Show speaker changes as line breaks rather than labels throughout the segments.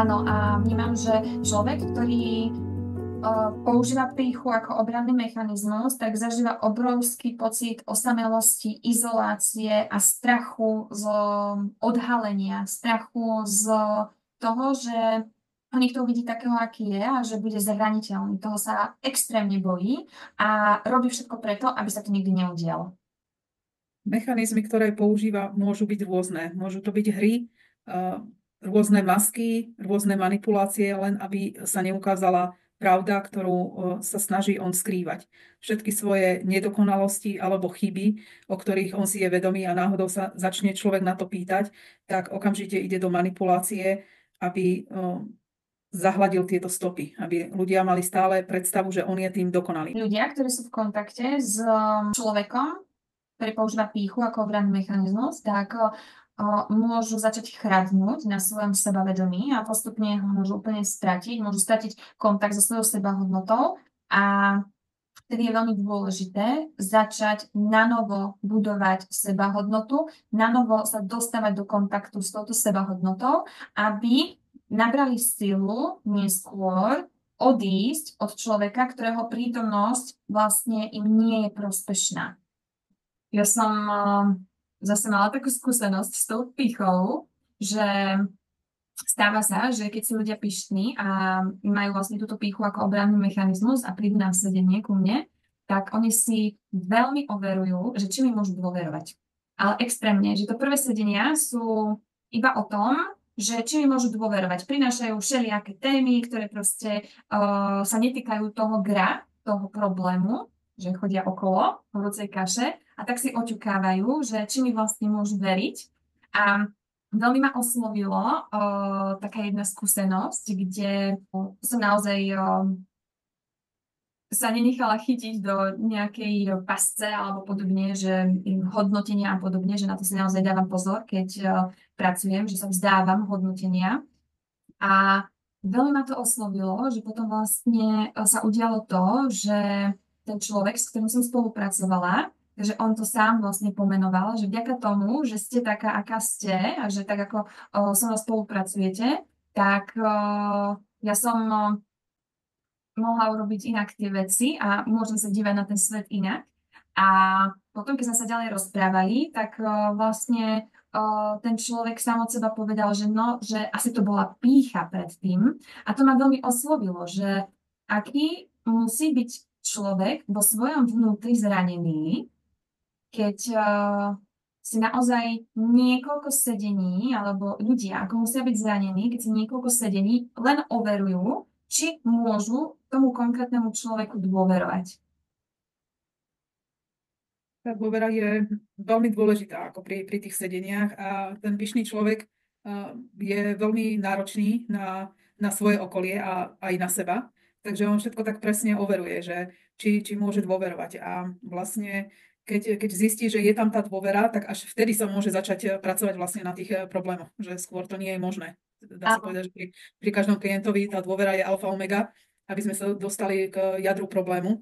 Áno, a vnímam, že človek, ktorý používa pýchu ako obranný mechanizmus, tak zažíva obrovský pocit osamelosti, izolácie a strachu z odhalenia, strachu z toho, že ho niekto uvidí takého, aký je a že bude zraniteľný. Toho sa extrémne bojí a robí všetko preto, aby sa to nikdy neudialo.
Mechanizmy, ktoré používa, môžu byť rôzne. Môžu to byť hry, rôzne masky, rôzne manipulácie, len aby sa neukázala pravda, ktorú sa snaží on skrývať. Všetky svoje nedokonalosti alebo chyby, o ktorých on si je vedomý a náhodou sa začne človek na to pýtať, tak okamžite ide do manipulácie, aby zahladil tieto stopy, aby ľudia mali stále predstavu, že on je tým dokonalým.
Ľudia, ktorí sú v kontakte s človekom, ktorý používa pýchu ako obranný mechanizmus, tak môžu začať chradnúť na svojom sebavedomí a postupne ho môžu úplne stratiť, môžu stratiť kontakt so svojou sebahodnotou a vtedy je veľmi dôležité začať nanovo budovať sebahodnotu, nanovo sa dostávať do kontaktu s touto sebahodnotou, aby nabrali silu neskôr odísť od človeka, ktorého prítomnosť vlastne im nie je prospešná. Ja som zase mala takú skúsenosť s tou pýchou, že stáva sa, že keď sú ľudia pyšní a majú vlastne túto pýchu ako obranný mechanizmus a prídu na sedenie ku mne, tak oni si veľmi overujú, že či mi môžu dôverovať. Ale extrémne, že to prvé sedenia sú iba o tom, že či mi môžu dôverovať. Prinášajú všelijaké témy, ktoré proste sa netýkajú toho toho problému, že chodia okolo horúcej kaše a tak si oťukávajú, že či mi vlastne môžu veriť. A veľmi ma oslovilo taká jedna skúsenosť, kde som naozaj sa nenechala chytiť do nejakej pasce alebo podobne, že hodnotenia a podobne, že na to si naozaj dávam pozor, keď pracujem, že sa vzdávam hodnotenia. A veľmi ma to oslovilo, že potom vlastne sa udialo to, že ten človek, s ktorým som spolupracovala, že on to sám vlastne pomenoval, že vďaka tomu, že ste taká, aká ste a že tak ako so mnou spolupracujete, tak ja som mohla urobiť inak tie veci a môžem sa dívať na ten svet inak. A potom, keď sme sa ďalej rozprávali, tak vlastne ten človek sám od seba povedal, že no, že asi to bola pýcha predtým. A to ma veľmi oslovilo, že aký musí byť človek vo svojom vnútri zranený, keď si naozaj niekoľko sedení, alebo ľudia, ako musia byť zranení, keď si niekoľko sedení len overujú, či môžu tomu konkrétnemu človeku dôverovať.
Tá dôvera je veľmi dôležitá ako pri tých sedeniach a ten pyšný človek je veľmi náročný na svoje okolie a aj na seba. Takže on všetko tak presne overuje, že či môže dôverovať. A vlastne, keď zistí, že je tam tá dôvera, tak až vtedy sa môže začať pracovať vlastne na tých problémoch, že skôr to nie je možné. Dá sa povedať, že pri každom klientovi tá dôvera je alfa omega, aby sme sa dostali k jadru problému.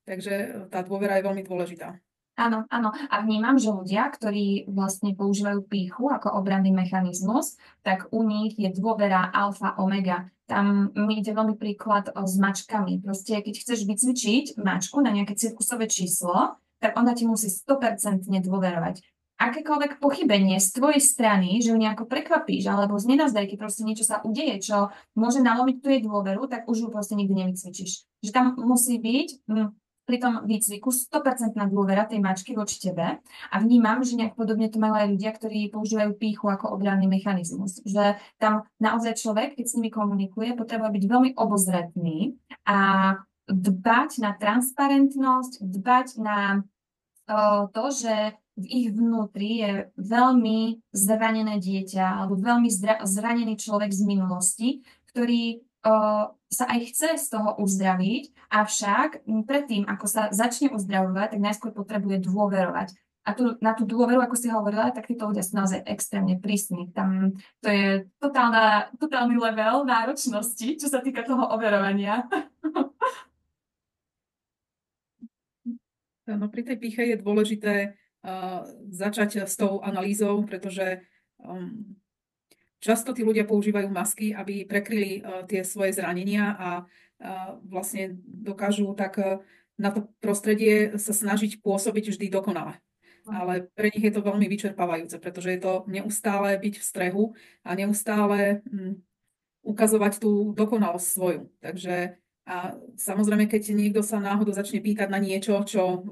Takže tá dôvera je veľmi dôležitá.
Áno, áno. A vnímam, že ľudia, ktorí vlastne používajú pýchu ako obranný mechanizmus, tak u nich je dôvera alfa, omega. Tam mi ide veľmi príklad s mačkami. Proste, keď chceš vycvičiť mačku na nejaké cirkusové číslo, tak ona ti musí 100% dôverovať. Akékoľvek pochybenie z tvojej strany, že ju nejako prekvapíš, alebo z nenazdajky proste niečo sa udeje, čo môže nalomiť tu jej dôveru, tak už ju proste nikdy nevycvičíš. Že tam musí byť pri tom výcviku 100% dôvera tej mačky voči tebe a vnímam, že nejak podobne to majú aj ľudia, ktorí používajú pýchu ako obranný mechanizmus. Že tam naozaj človek, keď s nimi komunikuje, potrebuje byť veľmi obozretný a dbať na transparentnosť, dbať na to, že v ich vnútri je veľmi zranené dieťa alebo veľmi zranený človek z minulosti, ktorý sa aj chce z toho uzdraviť, avšak predtým, ako sa začne uzdravovať, tak najskôr potrebuje dôverovať. A na tú dôveru, ako si hovorila, tak títo ľudia sú naozaj extrémne prísni. Tam to je totálny level náročnosti, čo sa týka toho overovania.
No, pri tej pýche je dôležité začať s tou analýzou, pretože často tí ľudia používajú masky, aby prekryli tie svoje zranenia a vlastne dokážu tak na to prostredie sa snažiť pôsobiť vždy dokonale. Ale pre nich je to veľmi vyčerpávajúce, pretože je to neustále byť v strehu a neustále ukazovať tú dokonalosť svoju. Takže a samozrejme, keď niekto sa náhodou začne pýtať na niečo, čo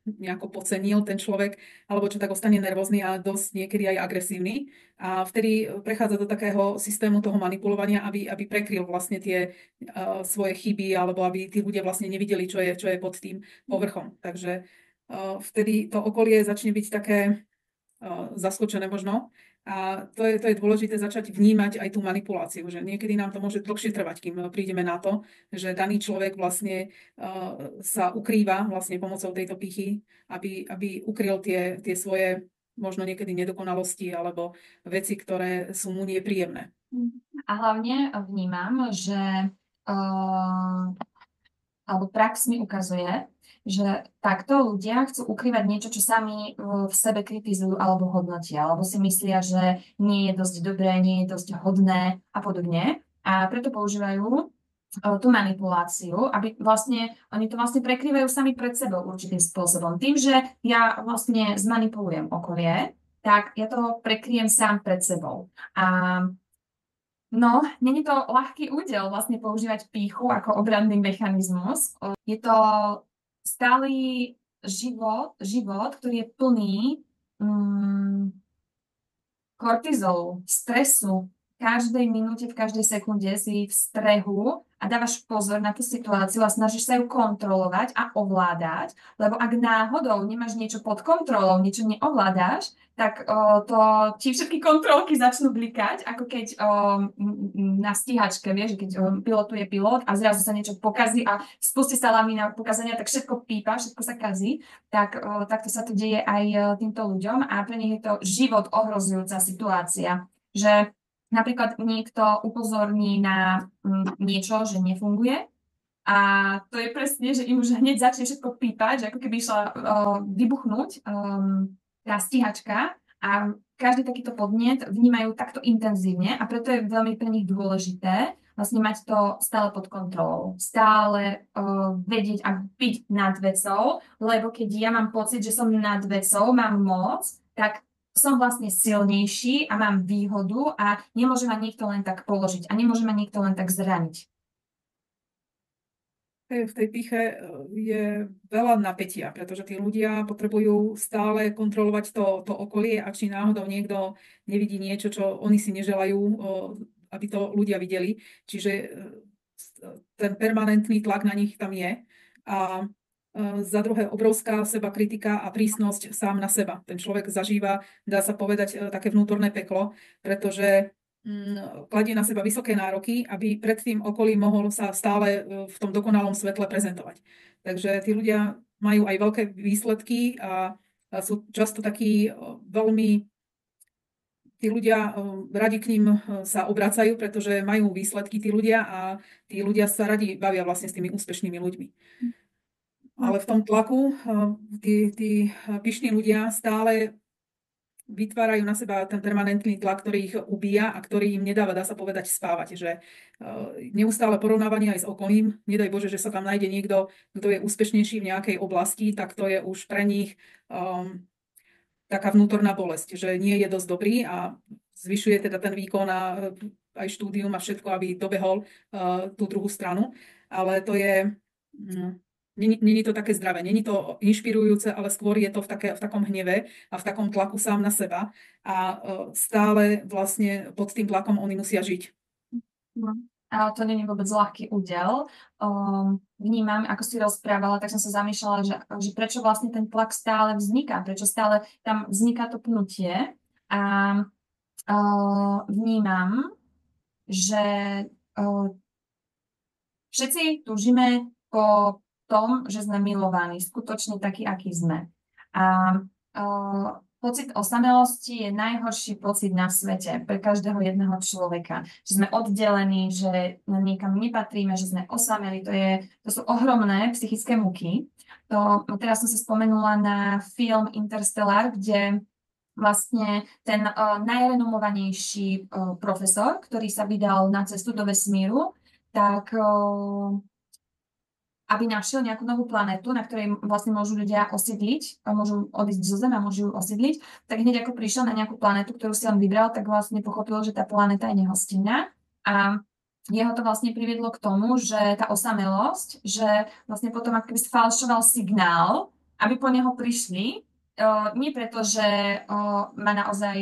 nejako podcenil ten človek, alebo čo tak ostane nervózny a dosť niekedy aj agresívny. A vtedy prechádza do takého systému toho manipulovania, aby prekryl vlastne tie svoje chyby, alebo aby tí ľudia vlastne nevideli, čo je pod tým povrchom. Takže vtedy to okolie začne byť také zaskočené možno. A to je dôležité začať vnímať aj tú manipuláciu, že niekedy nám to môže dlhšie trvať, kým prídeme na to, že daný človek vlastne sa ukrýva vlastne pomocou tejto pýchy, aby ukryl tie svoje možno niekedy nedokonalosti alebo veci, ktoré sú mu nepríjemné.
A hlavne vnímam, že alebo prax mi ukazuje, že takto ľudia chcú ukrývať niečo, čo sami v sebe kritizujú alebo hodnotia, alebo si myslia, že nie je dosť dobré, nie je dosť hodné a podobne. A preto používajú tú manipuláciu, aby vlastne, oni to vlastne prekrývajú sami pred sebou určitým spôsobom. Tým, že ja vlastne zmanipulujem okolie, tak ja to prekryjem sám pred sebou. A no, není to ľahký údel vlastne používať pýchu ako obranný mechanizmus. Je to stály život, ktorý je plný kortizolu, stresu. V každej minúte, v každej sekunde si v strehu a dávaš pozor na tú situáciu a snažíš sa ju kontrolovať a ovládať, lebo ak náhodou nemáš niečo pod kontrolou, niečo neovládáš, tak to ti všetky kontrolky začnú blikať, ako keď na stíhačke, vieš, keď pilotuje pilot a zrazu sa niečo pokazí a spustí sa lamína pokazania, tak všetko pípa, všetko sa kazí, tak takto sa to deje aj týmto ľuďom a pre nich je to život ohrozujúca situácia, že napríklad niekto upozorní na niečo, že nefunguje a to je presne, že im už hneď začne všetko pípať, že ako keby išla vybuchnúť tá stíhačka a každý takýto podnet vnímajú takto intenzívne a preto je veľmi pre nich dôležité vlastne mať to stále pod kontrolou, stále vedieť a byť nad vecou, lebo keď ja mám pocit, že som nad vecou, mám moc, tak som vlastne silnejší a mám výhodu a nemôže ma niekto len tak položiť a nemôže ma niekto len tak zraniť.
V tej pýche je veľa napätia, pretože tí ľudia potrebujú stále kontrolovať to okolie a či náhodou niekto nevidí niečo, čo oni si neželajú, aby to ľudia videli. Čiže ten permanentný tlak na nich tam je. A za druhé, obrovská sebakritika a prísnosť sám na seba. Ten človek zažíva, dá sa povedať, také vnútorné peklo, pretože kladie na seba vysoké nároky, aby pred tým okolím mohol sa stále v tom dokonalom svetle prezentovať. Takže tí ľudia majú aj veľké výsledky a sú často takí veľmi... Tí ľudia radi k ním sa obracajú, pretože majú výsledky tí ľudia a tí ľudia sa radi bavia vlastne s tými úspešnými ľuďmi. Ale v tom tlaku tí pyšní ľudia stále vytvárajú na seba ten permanentný tlak, ktorý ich ubíja a ktorý im nedáva, dá sa povedať, spávať. Že neustále porovnávanie aj s okolím, nedaj Bože, že sa tam nájde niekto, kto je úspešnejší v nejakej oblasti, tak to je už pre nich taká vnútorná bolesť, že nie je dosť dobrý a zvyšuje teda ten výkon a aj štúdium a všetko, aby dobehol tú druhú stranu. Ale to je... Není to také zdravé, není to inšpirujúce, ale skôr je to v takom hneve a v takom tlaku sám na seba a stále vlastne pod tým tlakom oni musia žiť.
A to nie je vôbec ľahký údel. Vnímam, ako si rozprávala, tak som sa zamýšľala, že prečo vlastne ten tlak stále vzniká, prečo stále tam vzniká to pnutie. A vnímam, že všetci túžime po tom, že sme milovaní, skutočne takí, akí sme. A pocit osamelosti je najhorší pocit na svete pre každého jedného človeka. Že sme oddelení, že niekam nepatríme, že sme osameli. To sú ohromné psychické muky. Teraz som sa spomenula na film Interstellar, kde vlastne ten najrenomovanejší profesor, ktorý sa vydal na cestu do vesmíru, tak aby našiel nejakú novú planetu, na ktorej vlastne môžu ľudia osídliť, a môžu odísť zo Zeme a môžu ju osídliť, tak hneď ako prišiel na nejakú planetu, ktorú si on vybral, tak vlastne pochopil, že tá planéta je nehostinná a jeho to vlastne priviedlo k tomu, že tá osamelosť, že vlastne potom ako keby sfalšoval signál, aby po neho prišli, nie preto, že má naozaj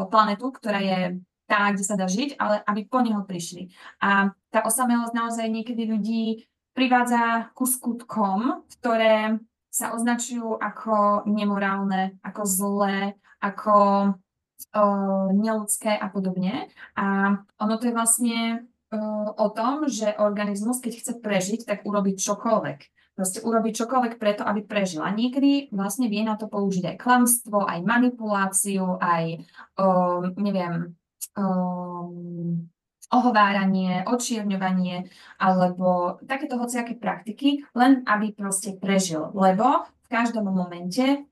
planetu, ktorá je tá, kde sa dá žiť, ale aby po neho prišli. A tá osamelosť naozaj niekedy ľudí privádza ku skutkom, ktoré sa označujú ako nemorálne, ako zlé, ako neľudské a podobne. A ono to je vlastne o tom, že organizmus, keď chce prežiť, tak urobí čokoľvek. Proste urobí čokoľvek preto, aby prežil. A niekedy vlastne vie na to použiť aj klamstvo, aj manipuláciu, aj, neviem, ohováranie, očierňovanie alebo takéto hociaké praktiky, len aby proste prežil, lebo v každom momente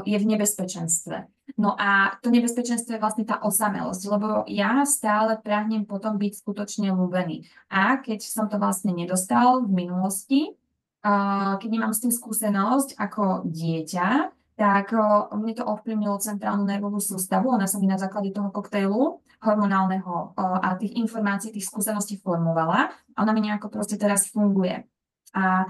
je v nebezpečenstve. No a to nebezpečenstvo je vlastne tá osamelosť, lebo ja stále pragnem potom byť skutočne ľúbený. A keď som to vlastne nedostal v minulosti, keď nemám s tým skúsenosť ako dieťa, tak mne to ovplyvnilo centrálnu nervovú sústavu. Ona sa mi na základe toho koktejlu hormonálneho a tých informácií, tých skúseností formovala. A ona mi nejako proste teraz funguje. A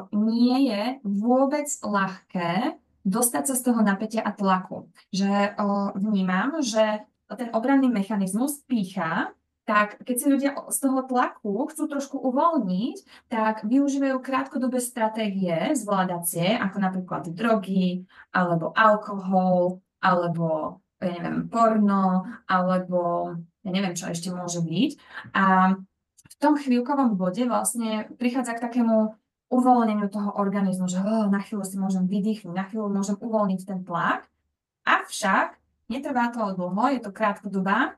nie je vôbec ľahké dostať sa z toho napätia a tlaku. Že vnímam, že ten obranný mechanizmus pýcha, tak keď si ľudia z toho tlaku chcú trošku uvoľniť, tak využívajú krátkodobé stratégie zvládacie, ako napríklad drogy, alebo alkohol, alebo ja neviem, porno, alebo ja neviem, čo ešte môže byť. A v tom chvíľkovom bode vlastne prichádza k takému uvoľneniu toho organizmu, že na chvíľu si môžem vydýchnuť, na chvíľu môžem uvoľniť ten tlak. Avšak netrvá to dlho, je to krátkodobé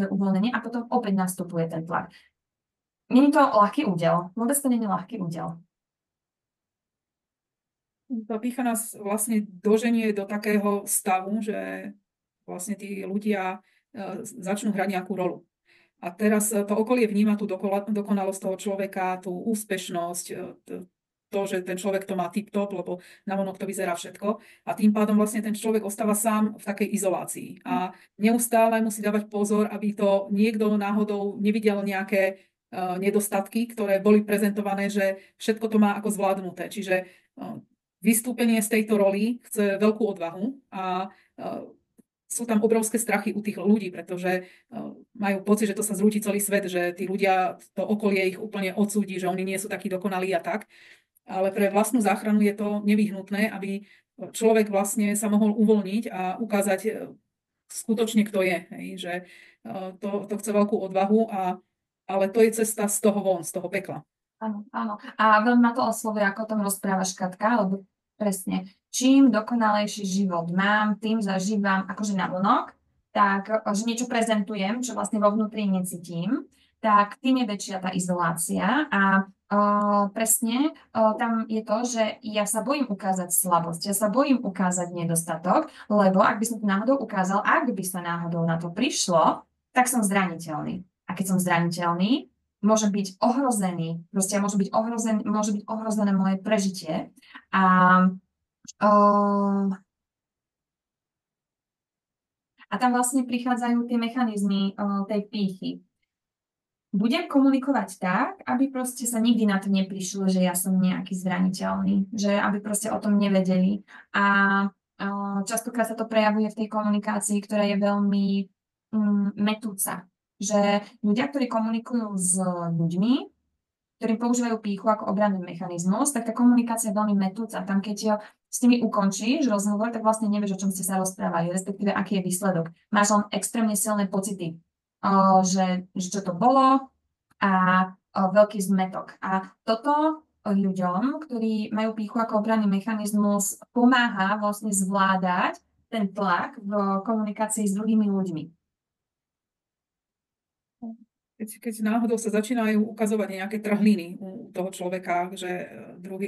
uvoľnenie a potom opäť nastupuje ten tlak. Není to ľahký údel, vôbec to nie je ľahký údel.
Tá pýcha nás vlastne doženie do takého stavu, že vlastne tí ľudia začnú hrať nejakú rolu. A teraz to okolie vníma tú dokonalosť toho človeka, tú úspešnosť, to, že ten človek to má tip-top, lebo navonok to vyzerá všetko. A tým pádom vlastne ten človek ostáva sám v takej izolácii. A neustále musí dávať pozor, aby to niekto náhodou nevidel nejaké nedostatky, ktoré boli prezentované, že všetko to má ako zvládnuté. Čiže vystúpenie z tejto roli chce veľkú odvahu a sú tam obrovské strachy u tých ľudí, pretože majú pocit, že to sa zrúti celý svet, že tí ľudia, to okolie ich úplne odsúdi, že oni nie sú takí dokonalí a tak. Ale pre vlastnú záchranu je to nevyhnutné, aby človek vlastne sa mohol uvoľniť a ukázať skutočne, kto je. Hej? Že to chce veľkú odvahu, ale to je cesta z toho von, z toho pekla.
Áno, áno. A veľmi ma to oslovuje, ako o tom rozprávaš, Katka, lebo presne, čím dokonalejší život mám, tým zažívam akože navonok, tak, že niečo prezentujem, čo vlastne vo vnútri necítim, tak tým je väčšia tá izolácia a presne tam je to, že ja sa bojím ukázať slabosť, ja sa bojím ukázať nedostatok, lebo ak by som to náhodou ukázal, ak by sa náhodou na to prišlo, tak som zraniteľný. A keď som zraniteľný, môžem byť ohrozený, proste môže byť ohrozené moje prežitie. A tam vlastne prichádzajú tie mechanizmy tej pýchy. Budem komunikovať tak, aby proste sa nikdy na to neprišlo, že ja som nejaký zraniteľný, že aby proste o tom nevedeli. A častokrát sa to prejavuje v tej komunikácii, ktorá je veľmi metúca. Že ľudia, ktorí komunikujú s ľuďmi, ktorí používajú pýchu ako obranný mechanizmus, tak tá komunikácia je veľmi metúca. Tam keď s nimi ukončíš rozhovor, tak vlastne nevieš, o čom ste sa rozprávali, respektíve aký je výsledok. Máš len extrémne silné pocity, že čo to bolo a veľký zmetok. A toto ľuďom, ktorí majú pýchu ako obranný mechanizmus, pomáha vlastne zvládať ten tlak v komunikácii s druhými ľuďmi.
Keď náhodou sa začínajú ukazovať nejaké trhliny u toho človeka, že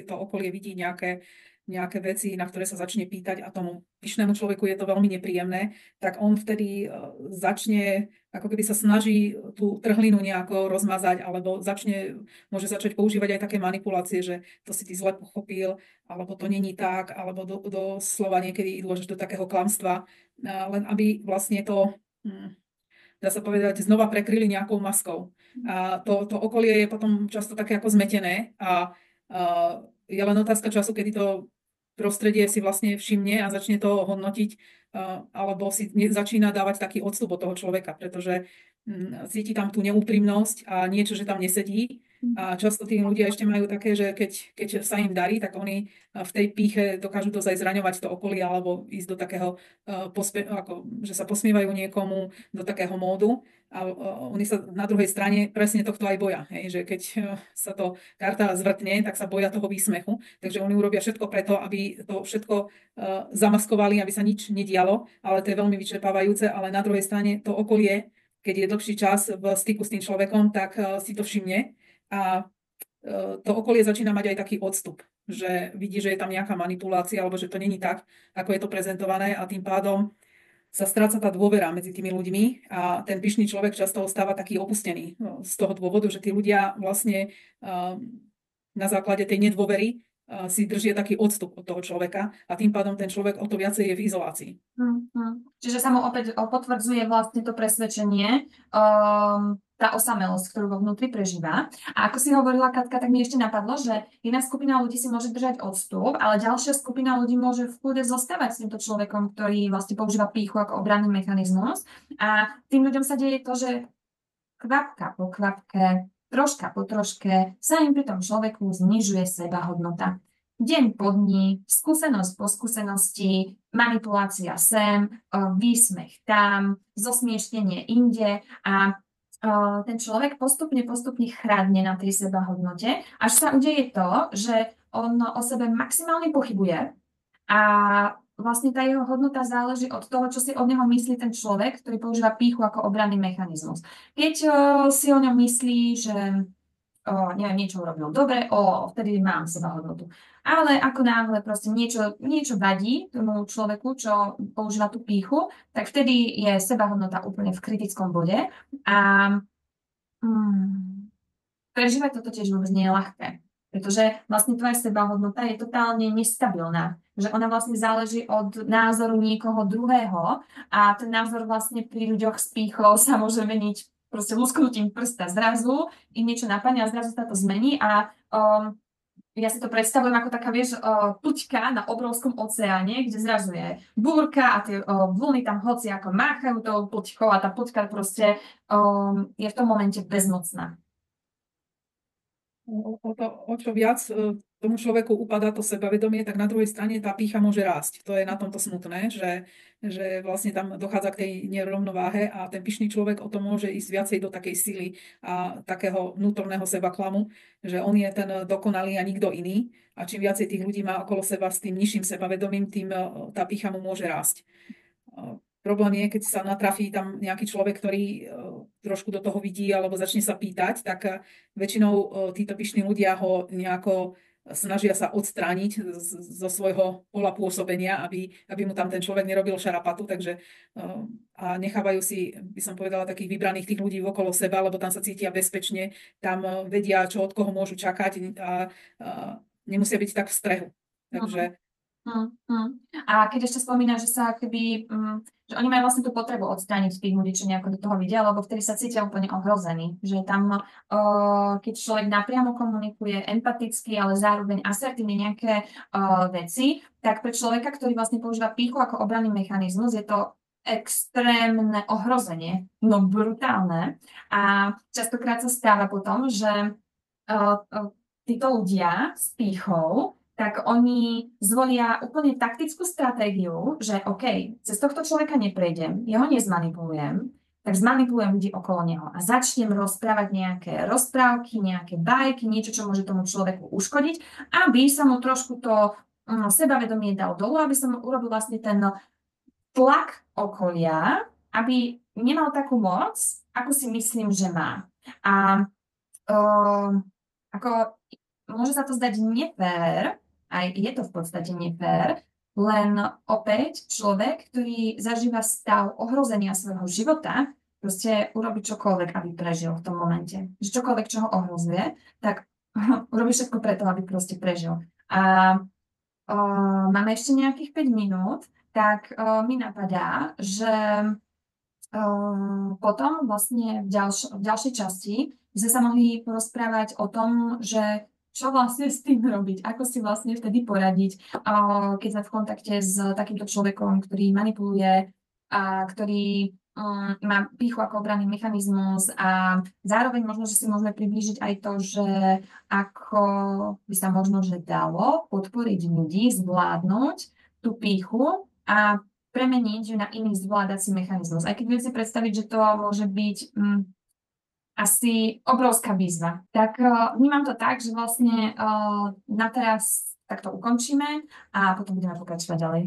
to okolie vidí nejaké nejaké veci, na ktoré sa začne pýtať a tomu pyšnému človeku je to veľmi nepríjemné, tak on vtedy začne, ako keby sa snaží tú trhlinu nejako rozmazať, alebo môže začať používať aj také manipulácie, že to si ty zle pochopil, alebo to není tak, alebo do slova niekedy idú až do takého klamstva, len aby vlastne to, dá sa povedať, znova prekryli nejakou maskou. A to okolie je potom často také ako zmetené a je len otázka času, kedy to prostredie si vlastne všimne a začne to hodnotiť, alebo si začína dávať taký odstup od toho človeka, pretože cíti tam tú neúprimnosť a niečo, že tam nesedí. A často tí ľudia ešte majú také, že keď sa im darí, tak oni v tej pýche dokážu dosť aj zraňovať to okolie alebo ísť do takého, že sa posmievajú niekomu, do takého módu. A oni sa na druhej strane presne tohto aj boja. Hej? Že keď sa to karta zvrtne, tak sa boja toho výsmechu. Takže oni urobia všetko preto, aby to všetko zamaskovali, aby sa nič nedialo. Ale to je veľmi vyčerpávajúce. Ale na druhej strane to okolie, keď je dlhší čas v styku s tým človekom, tak si to všimne. A to okolie začína mať aj taký odstup, že vidí, že je tam nejaká manipulácia, alebo že to není tak, ako je to prezentované a tým pádom sa stráca tá dôvera medzi tými ľuďmi a ten pyšný človek často ostáva taký opustený z toho dôvodu, že tí ľudia vlastne na základe tej nedôvery si držia taký odstup od toho človeka a tým pádom ten človek o to viacej je v izolácii.
Čiže sa mu opäť potvrdzuje vlastne to presvedčenie, tá osamelosť, ktorú vo vnútri prežíva. A ako si hovorila, Katka, tak mi ešte napadlo, že jedna skupina ľudí si môže držať odstup, ale ďalšia skupina ľudí môže v kľude zostávať s týmto človekom, ktorý vlastne používa pýchu ako obranný mechanizmus. A tým ľuďom sa deje to, že kvapka po kvapke, troška po troške sa im pri tom človeku znižuje sebahodnota. Deň po dni, skúsenosť po skúsenosti, manipulácia sem, výsmech tam, zosmiešnenie inde a ten človek postupne chradne na tej sebahodnote, až sa udeje to, že on o sebe maximálne pochybuje a vlastne tá jeho hodnota záleží od toho, čo si od neho myslí ten človek, ktorý používa pýchu ako obranný mechanizmus. Keď si o ňom myslí, že neviem, niečo urobil dobre, vtedy mám sebahodnotu. Ale ako náhle proste niečo vadí tomu človeku, čo používa tú pýchu, tak vtedy je sebahodnota úplne v kritickom bode a prežívať toto tiež vôbec nie je ľahké, pretože vlastne tvoja sebahodnota je totálne nestabilná, že ona vlastne záleží od názoru niekoho druhého a ten názor vlastne pri ľuďoch s pýchou sa môže meniť proste lusknutím prsta. Zrazu im niečo napadne a zrazu sa to zmení a ja si to predstavujem ako taká, vieš, tuťka na obrovskom oceáne, kde zrazu je búrka a tie vlny tam hoci ako máchajú tou tuťkou a tá tuťka proste je v tom momente bezmocná.
O čo viac tomu človeku upadá to sebavedomie, tak na druhej strane tá pýcha môže rásť. To je na tomto smutné, že vlastne tam dochádza k tej nerovnováhe a ten pyšný človek o tom môže ísť viacej do takej sily a takého vnútorného sebaklamu, že on je ten dokonalý a nikto iný. A čím viacej tých ľudí má okolo seba s tým nižším sebavedomím, tým tá pýcha mu môže rásť. Problém je, keď sa natrafí tam nejaký človek, ktorý trošku do toho vidí alebo začne sa pýtať, tak väčšinou títo pyšní ľudia ho nejako snažia sa odstrániť zo svojho pola pôsobenia, aby mu tam ten človek nerobil šarapatu, takže a nechávajú si, by som povedala, takých vybraných tých ľudí okolo seba, lebo tam sa cítia bezpečne, tam vedia, čo od koho môžu čakať a nemusia byť tak v strehu. Takže
A keď ešte spomínaš, že sa keby, že oni majú vlastne tú potrebu odstrániť tých ľudí, čo nejako do toho vidia, lebo vtedy sa cítia úplne ohrození. Že tam, keď človek napriamo komunikuje empaticky, ale zároveň asertívne nejaké veci, tak pre človeka, ktorý vlastne používa pýchu ako obranný mechanizmus, je to extrémne ohrozenie, no brutálne. A častokrát sa stáva potom, že títo ľudia s pýchou tak oni zvolia úplne taktickú stratégiu, že OK, cez tohto človeka neprejdem, ja ho nezmanipulujem, tak zmanipulujem ľudí okolo neho a začnem rozprávať nejaké rozprávky, nejaké bajky, niečo, čo môže tomu človeku uškodiť, aby sa mu trošku to sebavedomie dal dolu, aby som urobil vlastne ten tlak okolia, aby nemal takú moc, ako si myslím, že má. A ako môže sa to zdať nefér, Aj je to v podstate nefér, len opäť človek, ktorý zažíva stav ohrozenia svojho života, proste urobí čokoľvek, aby prežil v tom momente. Že čokoľvek, čo ho ohrozuje, tak urobí všetko preto, aby proste prežil. A máme ešte nejakých 5 minút, tak mi napadá, že potom vlastne v ďalšej časti by sme sa mohli porozprávať o tom, že čo vlastne s tým robiť, ako si vlastne vtedy poradiť, keď sme v kontakte s takýmto človekom, ktorý manipuluje a ktorý má pýchu ako obranný mechanizmus a zároveň možno, že si môžeme priblížiť aj to, že ako by sa možno, že dalo podporiť ľudí zvládnuť tú pýchu a premeniť ju na iný zvládací mechanizmus. Aj keď viem si predstaviť, že to môže byť asi obrovská výzva. Tak vnímam to tak, že vlastne na teraz takto ukončíme a potom budeme pokračovať ďalej.